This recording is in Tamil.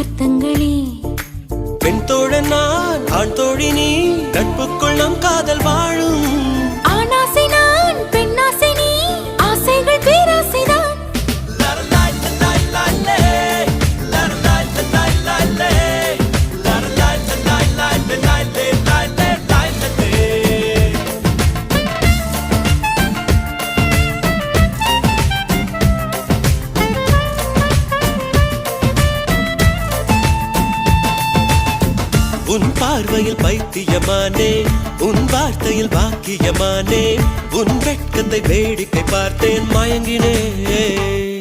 அர்த்தங்களே. பெண் தோழன் நான், ஆண் தோழி நீ, நட்புக்குள் நம் காதல் வாழும். ஆணாசை நான், பெண்ணாசை நீ, ஆசைகள் பேராசைதான். உன் பார்வையில் பைத்தியமானே, உன் வார்த்தையில் பாக்கியமானே, உன் வெட்கத்தை வேடிக்கை பார்த்தேன் மயங்கினே.